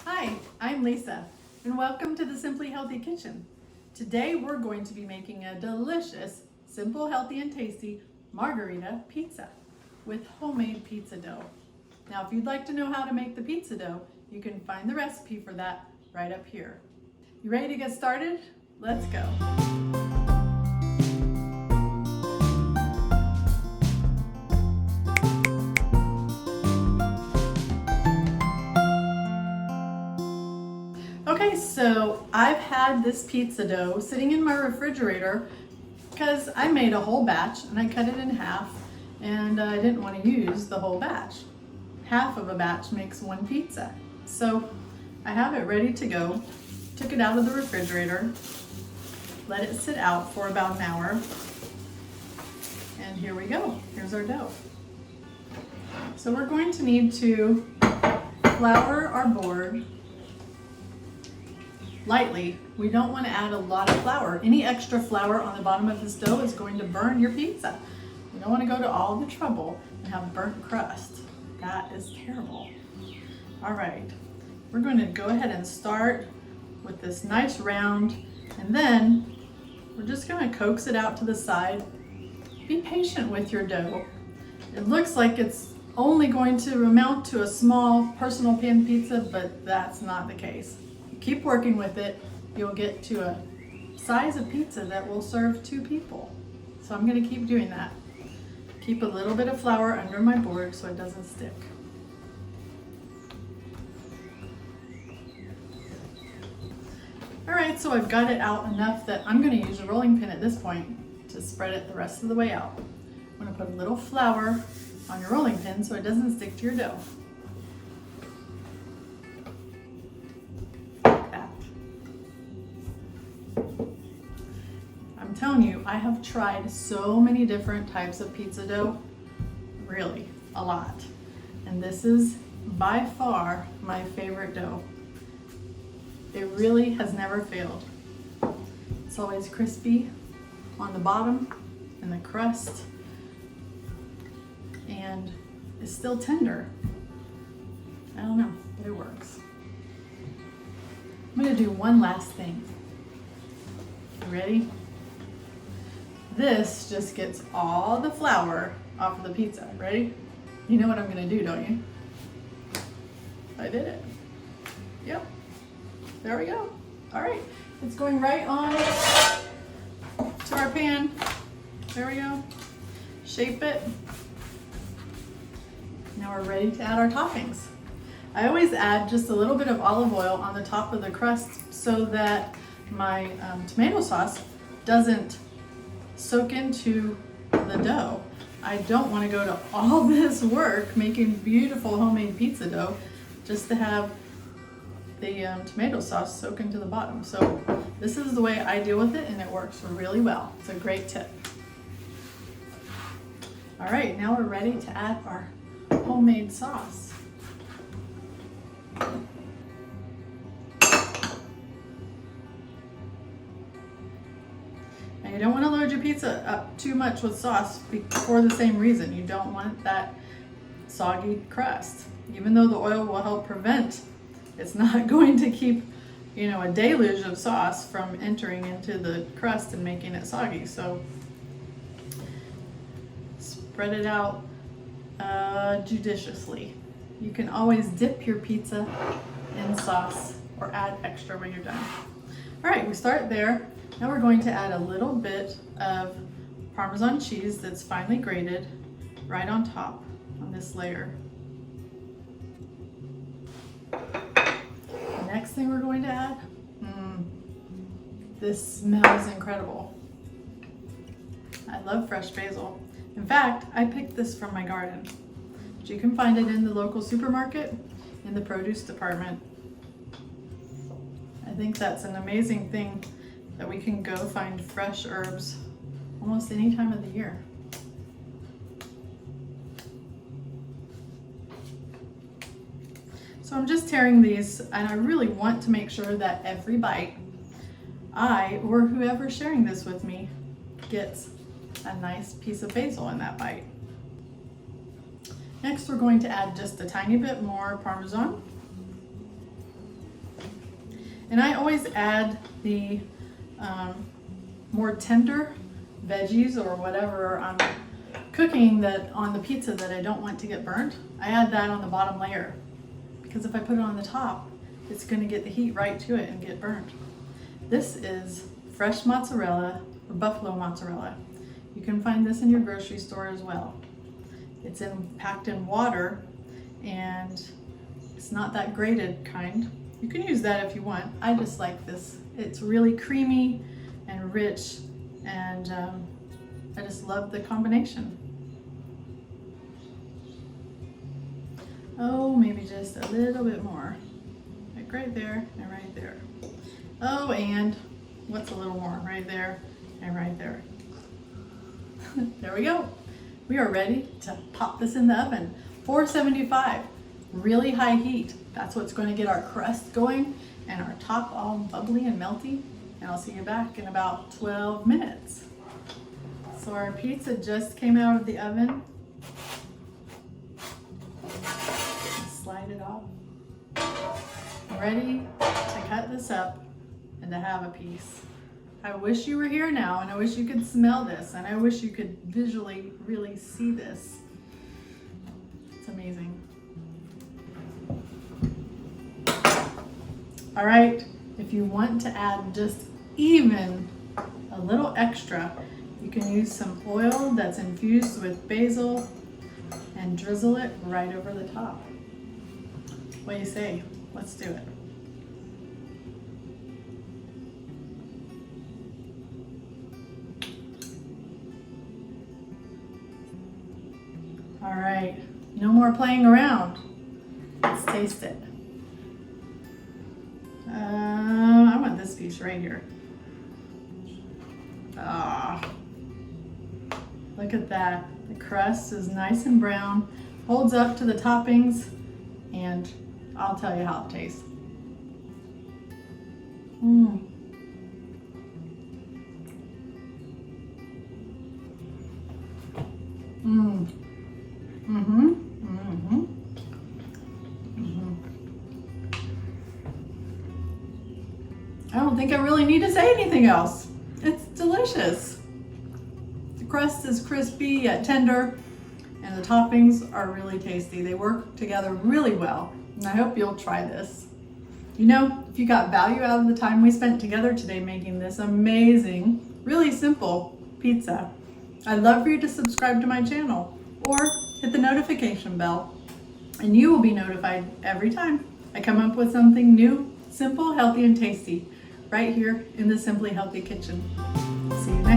Hi, I'm Lisa, and welcome to the Simply Healthy Kitchen. Today we're going to be making a delicious, simple, healthy, and tasty Margherita pizza with homemade pizza dough. Now, if you'd like to know how to make the pizza dough, you can find the recipe for that right up here. You ready to get started? Let's go. Okay, so I've had this pizza dough sitting in my refrigerator because I made a whole batch and I cut it in half, and I didn't want to use the whole batch. Half of a batch makes one pizza. So I have it ready to go. Took it out of the refrigerator, let it sit out for about an hour, and here we go. Here's our dough. So we're going to need to flour our board lightly. We don't want to add a lot of flour. Any extra flour on the bottom of this dough is going to burn your pizza. You don't want to go to all the trouble and have burnt crust. That is terrible. All right, we're going to go ahead and start with this nice round, and then we're just going to coax it out to the side. Be patient with your dough. It looks like it's only going to amount to a small personal pan pizza, but that's not the case. Keep working with it, you'll get to a size of pizza that will serve 2 people. So I'm going to keep doing that. Keep a little bit of flour under my board so it doesn't stick. All right, so I've got it out enough that I'm going to use a rolling pin at this point to spread it the rest of the way out. I'm going to put a little flour on your rolling pin so it doesn't stick to your dough. I'm telling you, I have tried so many different types of pizza dough, really a lot. And this is by far my favorite dough. It really has never failed. It's always crispy on the bottom and the crust, and it's still tender. I don't know, but it works. I'm gonna do one last thing. You ready? This just gets all the flour off of the pizza. Ready? You know what I'm gonna do, don't you? I did it. Yep. There we go. All right. It's going right on to our pan. There we go. Shape it. Now we're ready to add our toppings. I always add just a little bit of olive oil on the top of the crust so that my tomato sauce doesn't soak into the dough. I don't want to go to all this work making beautiful homemade pizza dough just to have the tomato sauce soak into the bottom. So this is the way I deal with it, and it works really well. It's a great tip. All right, now we're ready to add our homemade sauce. You don't want to load your pizza up too much with sauce for the same reason. You don't want that soggy crust. Even though the oil will help prevent, it's not going to keep, a deluge of sauce from entering into the crust and making it soggy. So spread it out judiciously. You can always dip your pizza in sauce or add extra when you're done. All right, we start there. Now we're going to add a little bit of Parmesan cheese that's finely grated right on top on this layer. The next thing we're going to add, this smells incredible. I love fresh basil. In fact, I picked this from my garden, but you can find it in the local supermarket in the produce department. I think that's an amazing thing that we can go find fresh herbs almost any time of the year. So I'm just tearing these, and I really want to make sure that every bite, I or whoever's sharing this with me gets a nice piece of basil in that bite. Next, we're going to add just a tiny bit more Parmesan. And I always add the more tender veggies or whatever I'm cooking that on the pizza that I don't want to get burnt. I add that on the bottom layer, because if I put it on the top, it's going to get the heat right to it and get burnt. This is fresh mozzarella or buffalo mozzarella. You can find this in your grocery store as well. It's packed in water, and it's not that grated kind. You can use that if you want. I just like this. It's really creamy and rich, and I just love the combination. Oh, maybe just a little bit more. Like right there and right there. Oh, and what's a little more? Right there and right there. There we go. We are ready to pop this in the oven. 475, really high heat. That's what's going to get our crust going and our top all bubbly and melty. And I'll see you back in about 12 minutes. So our pizza just came out of the oven. Slide it off. Ready to cut this up and to have a piece. I wish you were here now, and I wish you could smell this, and I wish you could visually really see this. It's amazing. All right, if you want to add just even a little extra, you can use some oil that's infused with basil and drizzle it right over the top. What do you say? Let's do it. All right, no more playing around. Let's taste it. I want this piece right here. Ah, look at that. The crust is nice and brown, holds up to the toppings, and I'll tell you how it tastes. Mmm. Mmm. Mm-hmm. Mm-hmm. Mm-hmm. I don't think I really need to say anything else. It's delicious. The crust is crispy yet tender, and the toppings are really tasty. They work together really well, and I hope you'll try this. You know, if you got value out of the time we spent together today making this amazing, really simple pizza, I'd love for you to subscribe to my channel or hit the notification bell, and you will be notified every time I come up with something new, simple, healthy, and tasty right here in the Simply Healthy Kitchen. See you next time.